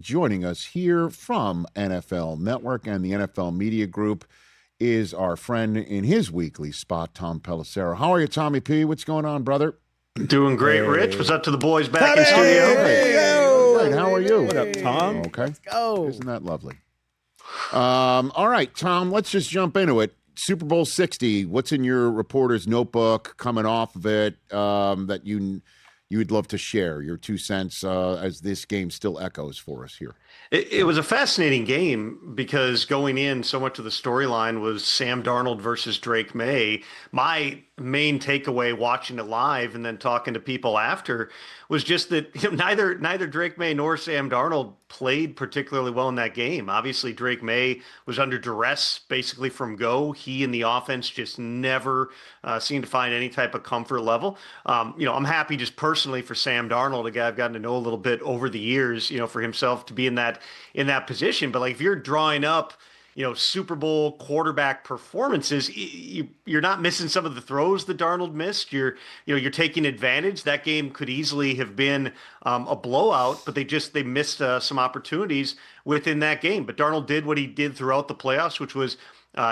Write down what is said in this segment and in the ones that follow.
Joining us here from NFL Network and the NFL Media Group is our friend in his weekly spot, Tom Pelissero. How are you, Tommy P? What's going on, brother? Doing great, Rich. What's up to the boys back in studio? Hey, how are you? What up, Tom? Okay. Let's go. Isn't that lovely? All right, Tom, let's just jump into it. Super Bowl 60, what's in your reporter's notebook coming off of it that you would love to share, your 2 cents as this game still echoes for us here? It was a fascinating game because going in, so much of the storyline was Sam Darnold versus Drake May. My main takeaway watching it live and then talking to people after was just that neither Drake May nor Sam Darnold played particularly well in that game. Obviously, Drake May was under duress basically from go. He and the offense just never seemed to find any type of comfort level. I'm happy just personally for Sam Darnold, a guy I've gotten to know a little bit over the years, for himself to be in that position. But like if you're drawing up Super Bowl quarterback performances, you're not missing some of the throws that Darnold missed. You're taking advantage. That game could easily have been a blowout, but they missed some opportunities within that game. But Darnold did what he did throughout the playoffs, which was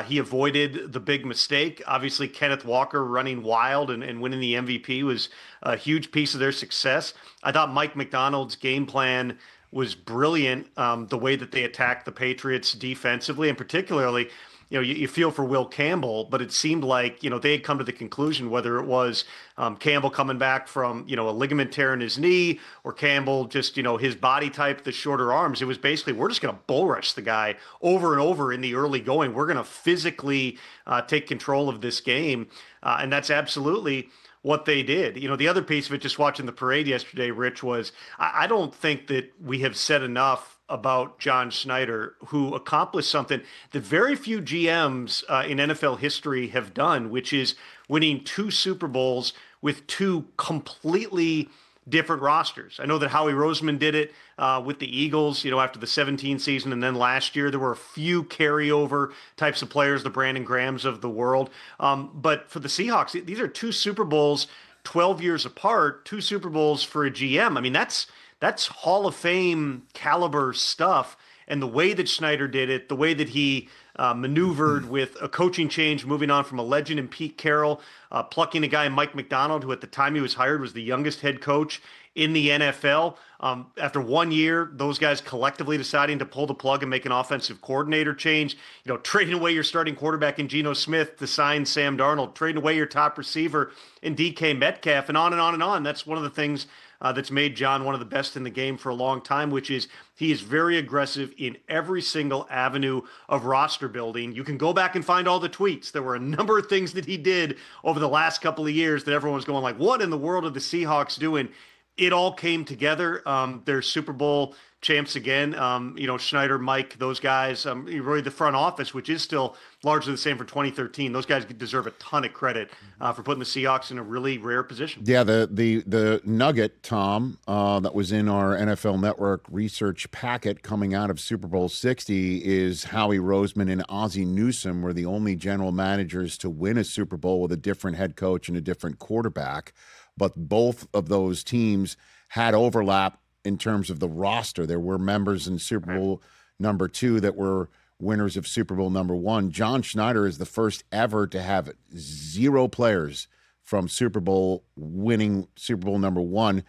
he avoided the big mistake. Obviously, Kenneth Walker running wild and winning the MVP was a huge piece of their success. I thought Mike Macdonald's game plan was brilliant, the way that they attacked the Patriots defensively, and particularly, you feel for Will Campbell, but it seemed like, they had come to the conclusion, whether it was Campbell coming back from, a ligament tear in his knee, or Campbell just, his body type, the shorter arms. It was basically, we're just going to bull rush the guy over and over in the early going. We're going to physically take control of this game. And that's absolutely what they did. The other piece of it, just watching the parade yesterday, Rich, was I don't think that we have said enough about John Schneider, who accomplished something that very few GMs in NFL history have done, which is winning 2 Super Bowls with 2 completely different rosters. I know that Howie Roseman did it with the Eagles, after the 17 season. And then last year, there were a few carryover types of players, the Brandon Grahams of the world. But for the Seahawks, these are 2 Super Bowls, 12 years apart, 2 Super Bowls for a GM. I mean, that's Hall of Fame caliber stuff. And the way that Schneider did it, the way that he maneuvered with a coaching change, moving on from a legend in Pete Carroll, plucking a guy, Mike Macdonald, who at the time he was hired was the youngest head coach in the NFL. After 1 year, those guys collectively deciding to pull the plug and make an offensive coordinator change, trading away your starting quarterback in Geno Smith to sign Sam Darnold, trading away your top receiver in DK Metcalf, and on and on and on. That's one of the things that's made John one of the best in the game for a long time, which is he is very aggressive in every single avenue of roster building. You can go back and find all the tweets. There were a number of things that he did over the last couple of years that everyone was going like, what in the world are the Seahawks doing? It all came together. They're Super Bowl champs again. Schneider, Mike, those guys, really the front office, which is still largely the same for 2013. Those guys deserve a ton of credit for putting the Seahawks in a really rare position. Yeah, the nugget, Tom, that was in our NFL Network research packet coming out of Super Bowl 60 is Howie Roseman and Ozzie Newsome were the only general managers to win a Super Bowl with a different head coach and a different quarterback. But both of those teams had overlap in terms of the roster. There were members in Super Bowl number 2 that were winners of Super Bowl number 1. John Schneider is the first ever to have 0 players from Super Bowl winning Super Bowl number 1,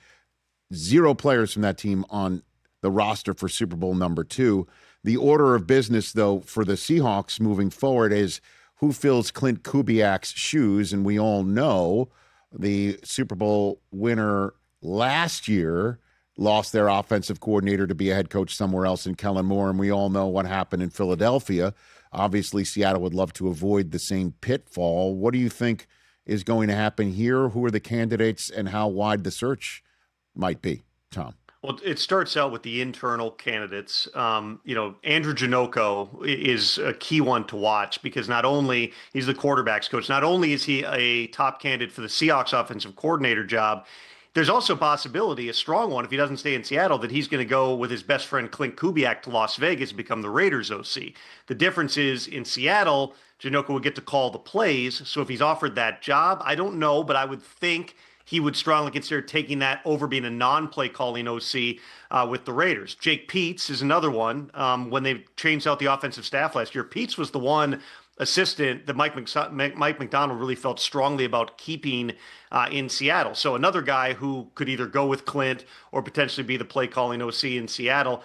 0 players from that team on the roster for Super Bowl number 2. The order of business, though, for the Seahawks moving forward is who fills Clint Kubiak's shoes, and we all know the Super Bowl winner last year lost their offensive coordinator to be a head coach somewhere else in Kellen Moore, and we all know what happened in Philadelphia. Obviously, Seattle would love to avoid the same pitfall. What do you think is going to happen here? Who are the candidates and how wide the search might be, Tom? Well, it starts out with the internal candidates. Andrew Janocko is a key one to watch because not only he's the quarterbacks coach, not only is he a top candidate for the Seahawks offensive coordinator job, there's also a possibility, a strong one, if he doesn't stay in Seattle, that he's going to go with his best friend Clint Kubiak to Las Vegas and become the Raiders OC. The difference is in Seattle, Janocko would get to call the plays. So if he's offered that job, I don't know, but I would think he would strongly consider taking that over being a non-play calling OC with the Raiders. Jake Peetz is another one. When they changed out the offensive staff last year, Peetz was the one assistant that Mike McDonald really felt strongly about keeping in Seattle. So another guy who could either go with Clint or potentially be the play calling OC in Seattle.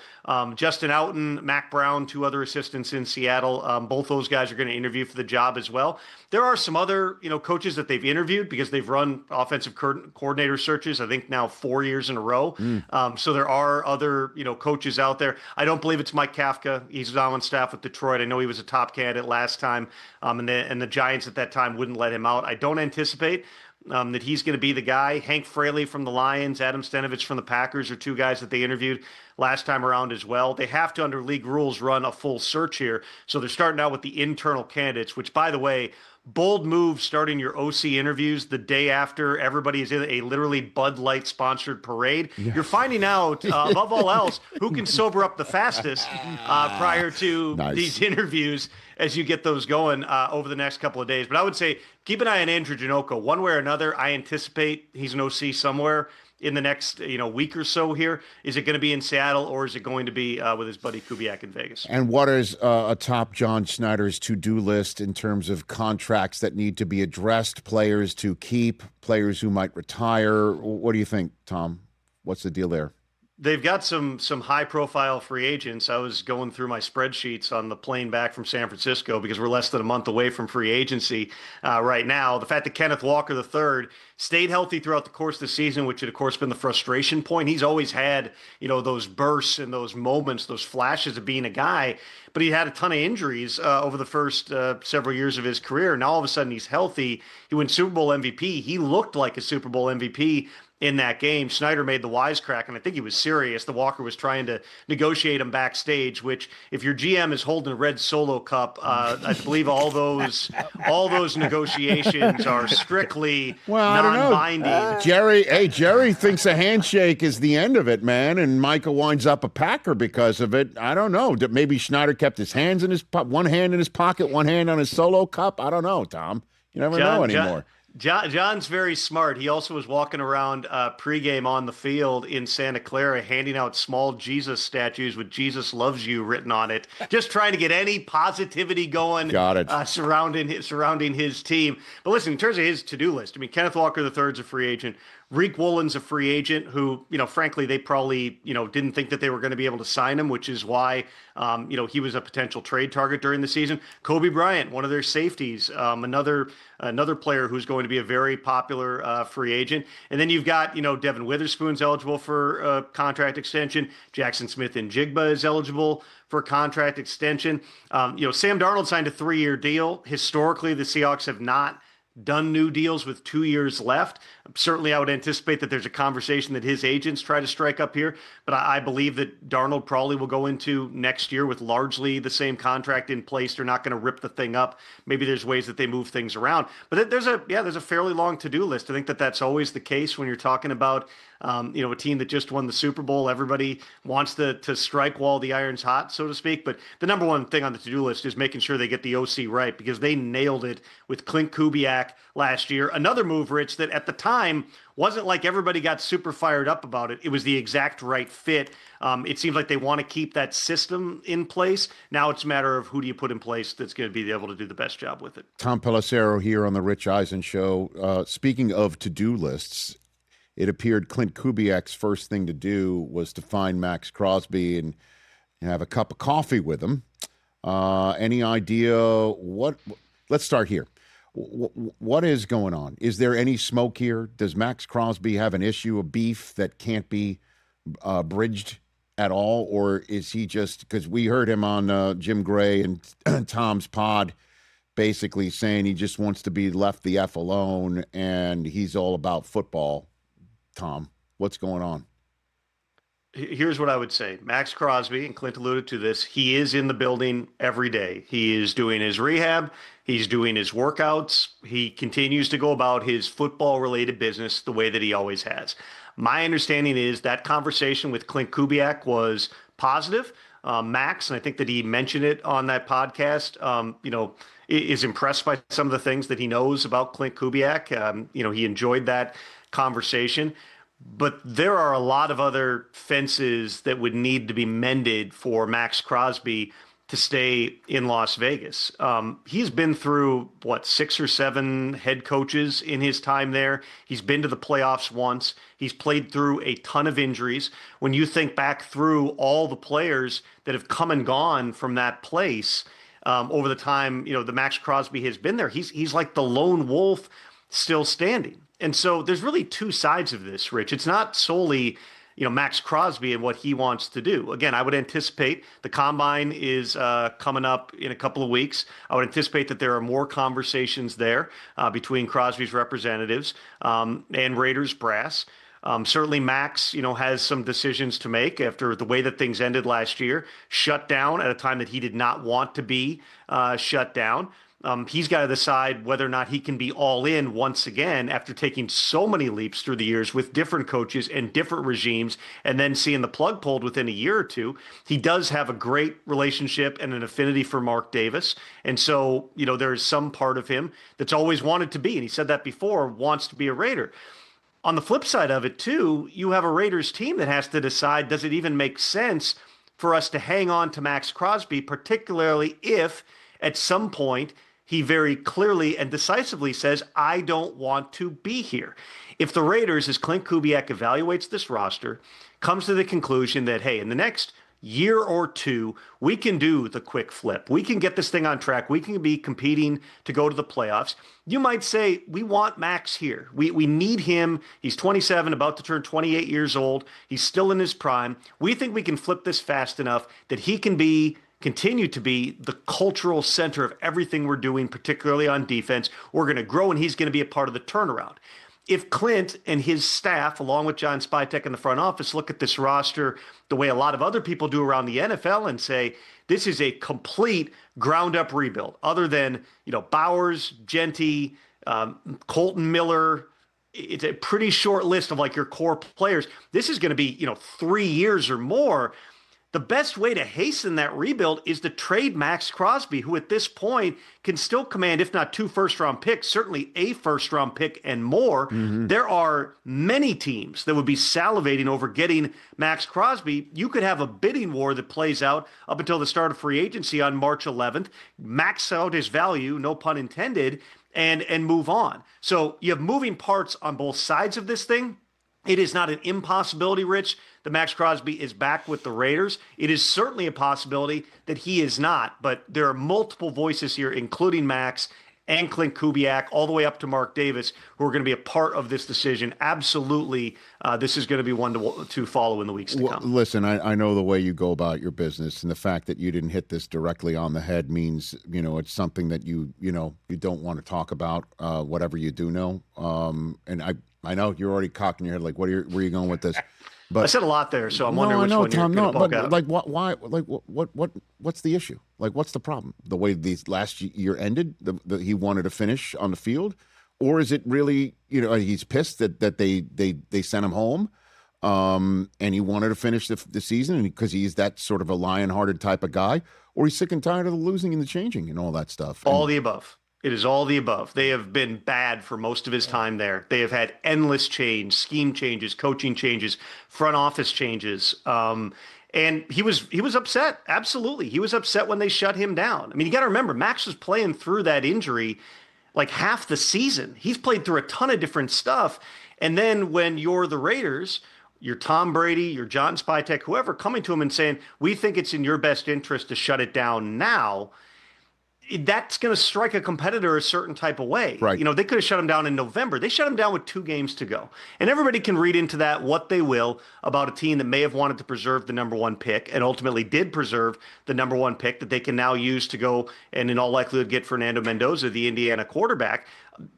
Justin Outen, Mac Brown, two other assistants in Seattle. Both those guys are going to interview for the job as well. There are some other, coaches that they've interviewed because they've run offensive coordinator searches, I think now 4 years in a row. So there are other, coaches out there. I don't believe it's Mike Kafka. He's now on staff with Detroit. I know he was a top candidate last time, and the Giants at that time wouldn't let him out. I don't anticipate that he's going to be the guy. Hank Fraley from the Lions, Adam Stenavich from the Packers are two guys that they interviewed last time around as well. They have to, under league rules, run a full search here. So they're starting out with the internal candidates, which, by the way, bold move starting your OC interviews the day after everybody is in a literally Bud Light sponsored parade. Yeah. You're finding out, above all else, who can sober up the fastest prior to these interviews as you get those going over the next couple of days. But I would say keep an eye on Andrew Janocko. One way or another, I anticipate he's an OC somewhere in the next week or so here. Is it going to be in Seattle or is it going to be with his buddy Kubiak in Vegas? And what is atop John Schneider's to-do list in terms of contracts that need to be addressed, players to keep, players who might retire? What do you think, Tom? What's the deal there? They've got some high-profile free agents. I was going through my spreadsheets on the plane back from San Francisco because we're less than a month away from free agency right now. The fact that Kenneth Walker III stayed healthy throughout the course of the season, which had, of course, been the frustration point. He's always had, those bursts and those moments, those flashes of being a guy, but he had a ton of injuries over the first several years of his career. Now, all of a sudden, he's healthy. He wins Super Bowl MVP. He looked like a Super Bowl MVP in that game. Schneider made the wisecrack, and I think he was serious. The Walker was trying to negotiate him backstage, which if your GM is holding a red Solo cup, I believe all those negotiations are strictly non-binding. Jerry thinks a handshake is the end of it, man, and Micah winds up a Packer because of it. I don't know. Maybe Schneider kept his hands in one hand in his pocket, one hand on his Solo cup. I don't know, Tom. You never know anymore. John's very smart. He also was walking around pregame on the field in Santa Clara handing out small Jesus statues with Jesus loves you written on it, just trying to get any positivity going. Got it. Surrounding his team. But listen, in terms of his to-do list, Kenneth Walker III is a free agent. Reek Woolen's a free agent who, frankly, they probably, didn't think that they were going to be able to sign him, which is why, he was a potential trade target during the season. Kobe Bryant, one of their safeties, another player who's going to be a very popular free agent. And then you've got, Devin Witherspoon's eligible for a contract extension. Jackson Smith-Njigba is eligible for a contract extension. Sam Darnold signed a 3-year deal. Historically, the Seahawks have not done new deals with 2 years left. Certainly, I would anticipate that there's a conversation that his agents try to strike up here, but I believe that Darnold probably will go into next year with largely the same contract in place. They're not going to rip the thing up. Maybe there's ways that they move things around, but there's a fairly long to-do list. I think that that's always the case when you're talking about a team that just won the Super Bowl. Everybody wants to strike while the iron's hot, so to speak. But the number one thing on the to-do list is making sure they get the OC right because they nailed it with Clint Kubiak last year. Another move, Rich, that at the time wasn't like everybody got super fired up about it. It was the exact right fit. It seems like they want to keep that system in place. Now it's a matter of who do you put in place that's going to be able to do the best job with it. Tom Pelissero here on the Rich Eisen Show. Speaking of to-do lists, it appeared Clint Kubiak's first thing to do was to find Maxx Crosby and have a cup of coffee with him. Any idea what? Let's start here. What is going on? Is there any smoke here? Does Maxx Crosby have an issue, a beef that can't be bridged at all? Or is he just, because we heard him on Jim Gray and Tom's pod basically saying he just wants to be left the F alone and he's all about football. Tom, what's going on? Here's what I would say. Maxx Crosby, and Clint alluded to this, he is in the building every day. He is doing his rehab. He's doing his workouts. He continues to go about his football-related business the way that he always has. My understanding is that conversation with Clint Kubiak was positive. Max, and I think that he mentioned it on that podcast, is impressed by some of the things that he knows about Clint Kubiak. He enjoyed that conversation. But there are a lot of other fences that would need to be mended for Maxx Crosby to stay in Las Vegas. He's been through, 6 or 7 head coaches in his time there. He's been to the playoffs once. He's played through a ton of injuries. When you think back through all the players that have come and gone from that place over the time, the Maxx Crosby has been there, he's like the lone wolf still standing. And so there's really two sides of this, Rich. It's not solely, Maxx Crosby and what he wants to do. Again, I would anticipate the combine is coming up in a couple of weeks. I would anticipate that there are more conversations there between Crosby's representatives and Raiders brass. Certainly Max, has some decisions to make after the way that things ended last year, shut down at a time that he did not want to be shut down. He's got to decide whether or not he can be all in once again after taking so many leaps through the years with different coaches and different regimes and then seeing the plug pulled within a year or two. He does have a great relationship and an affinity for Mark Davis. And so, there is some part of him that's always wanted to be, and he said that before, wants to be a Raider. On the flip side of it, too, you have a Raiders team that has to decide, does it even make sense for us to hang on to Maxx Crosby, particularly if at some point he very clearly and decisively says, I don't want to be here. If the Raiders, as Clint Kubiak evaluates this roster, comes to the conclusion that, hey, in the next year or two, we can do the quick flip. We can get this thing on track. We can be competing to go to the playoffs. You might say, we want Max here. We need him. He's 27, about to turn 28 years old. He's still in his prime. We think we can flip this fast enough that he can continue to be the cultural center of everything we're doing, particularly on defense. We're going to grow, and he's going to be a part of the turnaround. If Clint and his staff, along with John Spytek in the front office, look at this roster the way a lot of other people do around the NFL and say, this is a complete ground-up rebuild, other than, Bowers, Genty, Colton Miller, it's a pretty short list of like your core players. This is going to be, 3 years or more. The best way to hasten that rebuild is to trade Maxx Crosby, who at this point can still command, if not 2 first-round picks, certainly a first-round pick and more. Mm-hmm. There are many teams that would be salivating over getting Maxx Crosby. You could have a bidding war that plays out up until the start of free agency on March 11th, max out his value, no pun intended, and move on. So you have moving parts on both sides of this thing. It is not an impossibility, Rich, that Maxx Crosby is back with the Raiders. It is certainly a possibility that he is not, but there are multiple voices here, including Max and Clint Kubiak, all the way up to Mark Davis, who are going to be a part of this decision. Absolutely, this is going to be one to follow in the weeks to come. Listen, I know the way you go about your business, and the fact that you didn't hit this directly on the head means, it's something that you don't want to talk about, whatever you do know. And I know you're already cocking your head, like, where are you going with this? But I said a lot there, so I'm wondering which one you're going to poke out. Like, why? Like, what's the issue? Like, what's the problem? The way these last year ended, he wanted to finish on the field, or is it really, he's pissed that they sent him home, and he wanted to finish the season because he's that sort of a lion-hearted type of guy, or he's sick and tired of the losing and the changing and all that stuff. All the above. It is all the above. They have been bad for most of his time there. They have had endless change, scheme changes, coaching changes, front office changes. And he was upset. Absolutely. He was upset when they shut him down. I mean, you got to remember, Max was playing through that injury like half the season. He's played through a ton of different stuff. And then when you're the Raiders, you're Tom Brady, you're John Spytek, whoever, coming to him and saying, we think it's in your best interest to shut it down now, that's going to strike a competitor a certain type of way. Right. They could have shut him down in November. They shut him down with 2 games to go. And everybody can read into that what they will about a team that may have wanted to preserve the number 1 pick and ultimately did preserve the number 1 pick that they can now use to go and in all likelihood get Fernando Mendoza, the Indiana quarterback.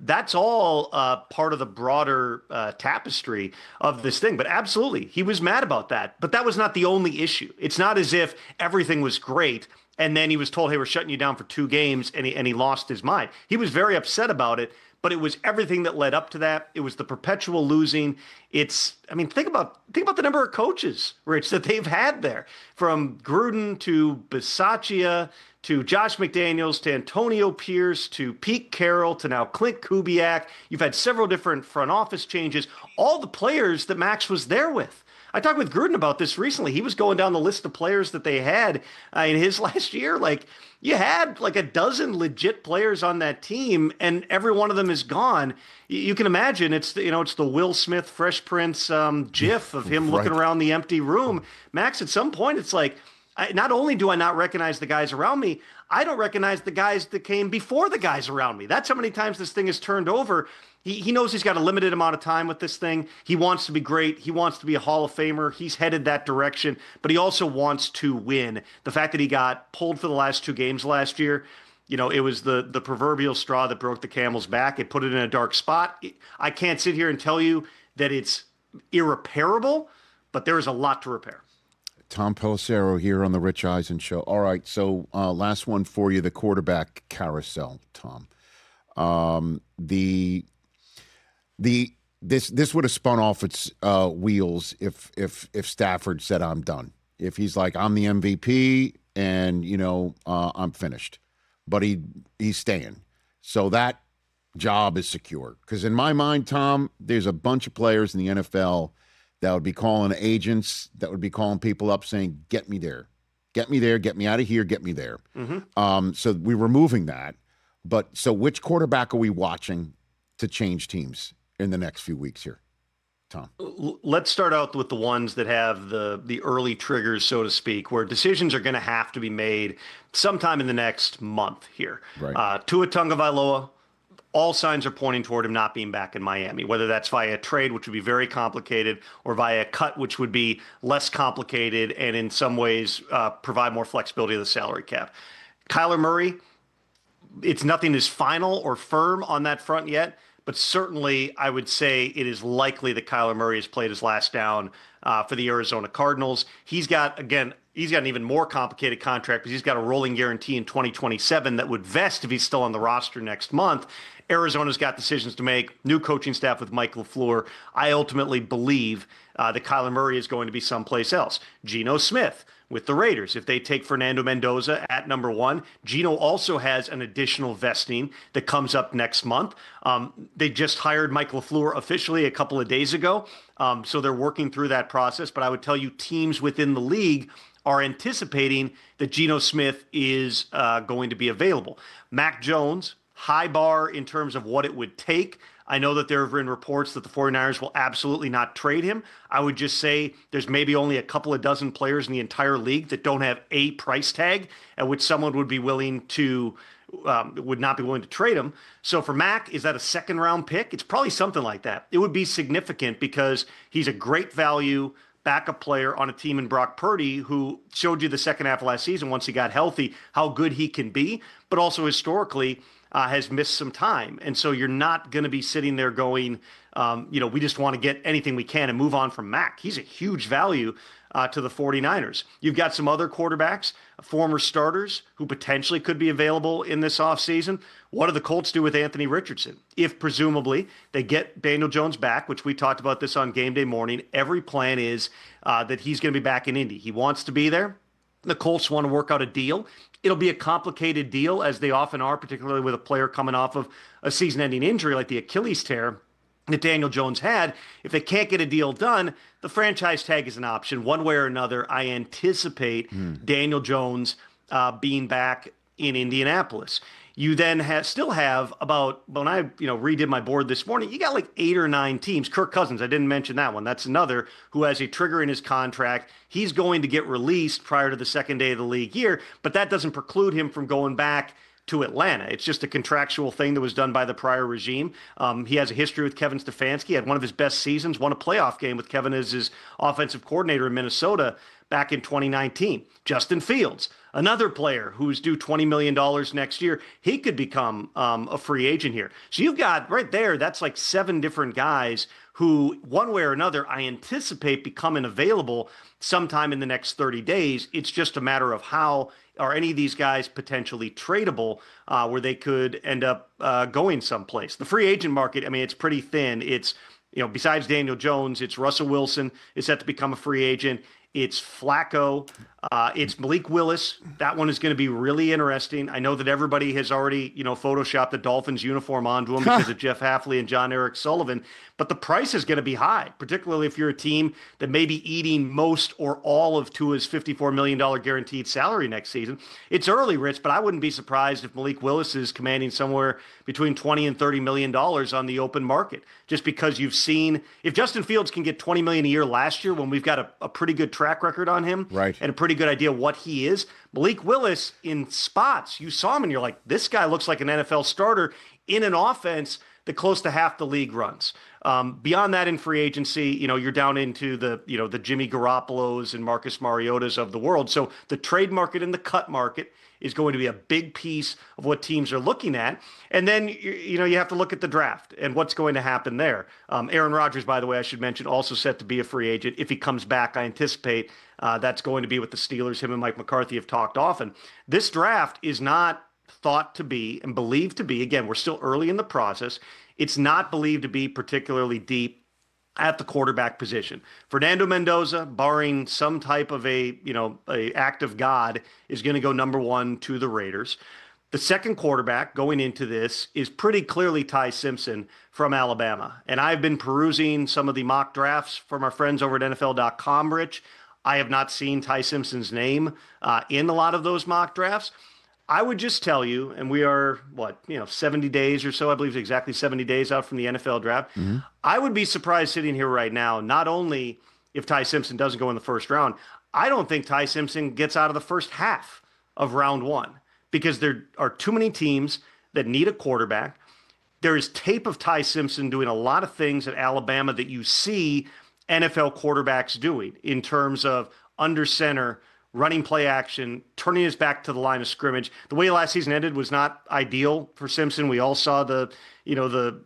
That's all part of the broader tapestry of this thing. But absolutely, he was mad about that. But that was not the only issue. It's not as if everything was great and then he was told, hey, we're shutting you down for 2 games, and he lost his mind. He was very upset about it, but it was everything that led up to that. It was the perpetual losing. Think about the number of coaches, Rich, that they've had there, from Gruden to Bisaccia to Josh McDaniels to Antonio Pierce to Pete Carroll to now Clint Kubiak. You've had several different front office changes, all the players that Max was there with. I talked with Gruden about this recently. He was going down the list of players that they had in his last year. Like, you had like a dozen legit players on that team, and every one of them is gone. You can imagine it's the Will Smith Fresh Prince gif of him looking around the empty room. Max, at some point, it's like, not only do I not recognize the guys around me, I don't recognize the guys that came before the guys around me. That's how many times this thing is turned over. He knows he's got a limited amount of time with this thing. He wants to be great. He wants to be a Hall of Famer. He's headed that direction, but he also wants to win. The fact that he got pulled for the last 2 games last year, it was the proverbial straw that broke the camel's back. It put it in a dark spot. I can't sit here and tell you that it's irreparable, but there is a lot to repair. Tom Pelissero here on the Rich Eisen Show. All right, so last one for you, the quarterback carousel, Tom. This would have spun off its wheels if Stafford said, I'm done. If he's like, I'm the MVP and, I'm finished. But he's staying. So that job is secure. Because in my mind, Tom, there's a bunch of players in the NFL that would be calling agents, that would be calling people up saying, get me there. Get me there, get me out of here, get me there. Mm-hmm. So we're removing that. But so which quarterback are we watching to change teams in the next few weeks here, Tom? Let's start out with the ones that have the early triggers, so to speak, where decisions are going to have to be made sometime in the next month here. Right. Tua Tagovailoa, all signs are pointing toward him not being back in Miami, whether that's via a trade, which would be very complicated, or via a cut, which would be less complicated and in some ways provide more flexibility to the salary cap. Kyler Murray, it's nothing is final or firm on that front yet, but certainly I would say it is likely that Kyler Murray has played his last down for the Arizona Cardinals. He's got an even more complicated contract because he's got a rolling guarantee in 2027 that would vest if he's still on the roster next month. Arizona's got decisions to make, new coaching staff with Mike LaFleur. I ultimately believe that Kyler Murray is going to be someplace else. Geno Smith with the Raiders, if they take Fernando Mendoza at number 1. Geno also has an additional vesting that comes up next month. They just hired Mike LaFleur officially a couple of days ago, so they're working through that process. But I would tell you teams within the league are anticipating that Geno Smith is going to be available. Mac Jones, high bar in terms of what it would take. I know that there have been reports that the 49ers will absolutely not trade him. I would just say there's maybe only a couple of dozen players in the entire league that don't have a price tag at which someone would be willing to would not be willing to trade him. So for Mac, is that a second round pick? It's probably something like that. It would be significant because he's a great value backup player on a team in Brock Purdy, who showed you the second half of last season once he got healthy how good he can be, but also historically has missed some time. And so you're not going to be sitting there going, we just want to get anything we can and move on from Mac. He's a huge value to the 49ers. You've got some other quarterbacks, former starters, who potentially could be available in this offseason. What do the Colts do with Anthony Richardson? If presumably they get Daniel Jones back, which we talked about this on game day morning, every plan is that he's going to be back in Indy. He wants to be there. The Colts want to work out a deal. It'll be a complicated deal, as they often are, particularly with a player coming off of a season-ending injury like the Achilles tear that Daniel Jones had. If they can't get a deal done, the franchise tag is an option. One way or another, I anticipate Daniel Jones being back in Indianapolis. You then still have about, when I redid my board this morning, you got like 8 or 9 teams. Kirk Cousins, I didn't mention that one. That's another who has a trigger in his contract. He's going to get released prior to the second day of the league year, but that doesn't preclude him from going back to Atlanta. It's just a contractual thing that was done by the prior regime. He has a history with Kevin Stefanski, had one of his best seasons, won a playoff game with Kevin as his offensive coordinator in Minnesota. back in 2019. Justin Fields, another player who's due $20 million next year, he could become a free agent here. So you've got right there, that's like 7 different guys who, one way or another, I anticipate becoming available sometime in the next 30 days. It's just a matter of how are any of these guys potentially tradable where they could end up going someplace. The free agent market, I mean, it's pretty thin. It's, besides Daniel Jones, it's Russell Wilson is set to become a free agent. It's Flacco. It's Malik Willis. That one is going to be really interesting. I know that everybody has already, photoshopped the Dolphins uniform onto him because of Jeff Hafley and John Eric Sullivan. But the price is going to be high, particularly if you're a team that may be eating most or all of Tua's $54 million guaranteed salary next season. It's early, Rich, but I wouldn't be surprised if Malik Willis is commanding somewhere between $20 and $30 million on the open market, just because you've seen if Justin Fields can get $20 million a year last year when we've got a pretty good track record on him, right, and a pretty good idea what he is. Malik Willis, in spots, you saw him and you're like, this guy looks like an NFL starter in an offense that close to half the league runs. Beyond that, in free agency, you're down into the Jimmy Garoppolos and Marcus Mariotas of the world. So the trade market and the cut market is going to be a big piece of what teams are looking at. And then, you have to look at the draft and what's going to happen there. Aaron Rodgers, by the way, I should mention, also set to be a free agent. If he comes back, I anticipate that's going to be with the Steelers. Him and Mike McCarthy have talked often. This draft is not thought to be and believed to be, again, we're still early in the process. It's not believed to be particularly deep at the quarterback position. Fernando Mendoza, barring some type of a act of God, is going to go number 1 to the Raiders. The second quarterback going into this is pretty clearly Ty Simpson from Alabama. And I've been perusing some of the mock drafts from our friends over at NFL.com, Rich. I have not seen Ty Simpson's name in a lot of those mock drafts. I would just tell you, and we are, 70 days or so, I believe exactly 70 days out from the NFL draft. Mm-hmm. I would be surprised sitting here right now, not only if Ty Simpson doesn't go in the first round, I don't think Ty Simpson gets out of the first half of round 1 because there are too many teams that need a quarterback. There is tape of Ty Simpson doing a lot of things at Alabama that you see NFL quarterbacks doing in terms of under center, running play action, turning his back to the line of scrimmage. The way last season ended was not ideal for Simpson. We all saw the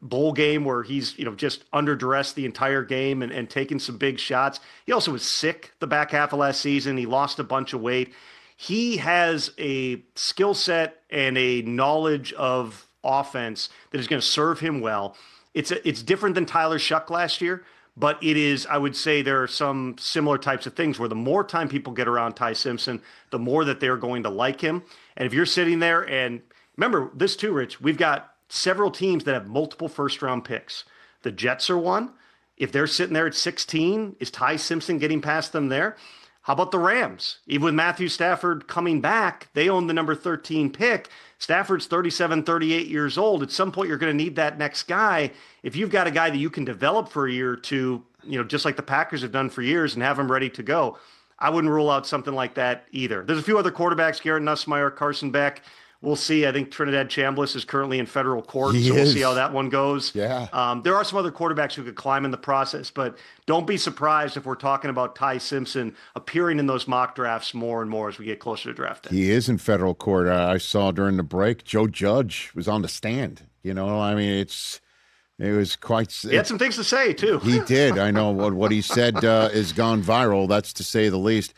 bowl game where he's, just under duress the entire game and taking some big shots. He also was sick the back half of last season. He lost a bunch of weight. He has a skill set and a knowledge of offense that is going to serve him well. It's different than Tyler Shuck last year. But it is, I would say there are some similar types of things where the more time people get around Ty Simpson, the more that they're going to like him. And if you're sitting there, and remember this too, Rich, we've got several teams that have multiple first-round picks. The Jets are one. If they're sitting there at 16, is Ty Simpson getting past them there? How about the Rams? Even with Matthew Stafford coming back, they own the number 13 pick. Stafford's 37, 38 years old. At some point, you're going to need that next guy. If you've got a guy that you can develop for a year or two, just like the Packers have done for years and have him ready to go, I wouldn't rule out something like that either. There's a few other quarterbacks, Garrett Nussmeier, Carson Beck. We'll see. I think Trinidad Chambliss is currently in federal court, so we'll see how that one goes. Yeah. There are some other quarterbacks who could climb in the process, but don't be surprised if we're talking about Ty Simpson appearing in those mock drafts more and more as we get closer to draft day. He is in federal court. I saw during the break, Joe Judge was on the stand. It was quite. He had some things to say, too. He did. I know what he said has gone viral. That's to say the least.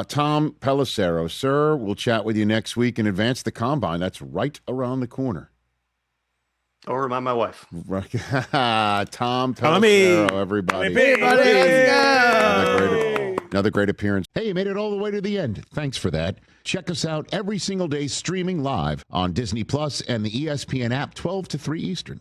Tom Pelissero, sir, we'll chat with you next week in advance of the Combine. That's right around the corner. Don't remind my wife. Tom Pelissero, everybody. Let's go. Another great appearance. Hey, you made it all the way to the end. Thanks for that. Check us out every single day streaming live on Disney Plus and the ESPN app 12 to 3 Eastern.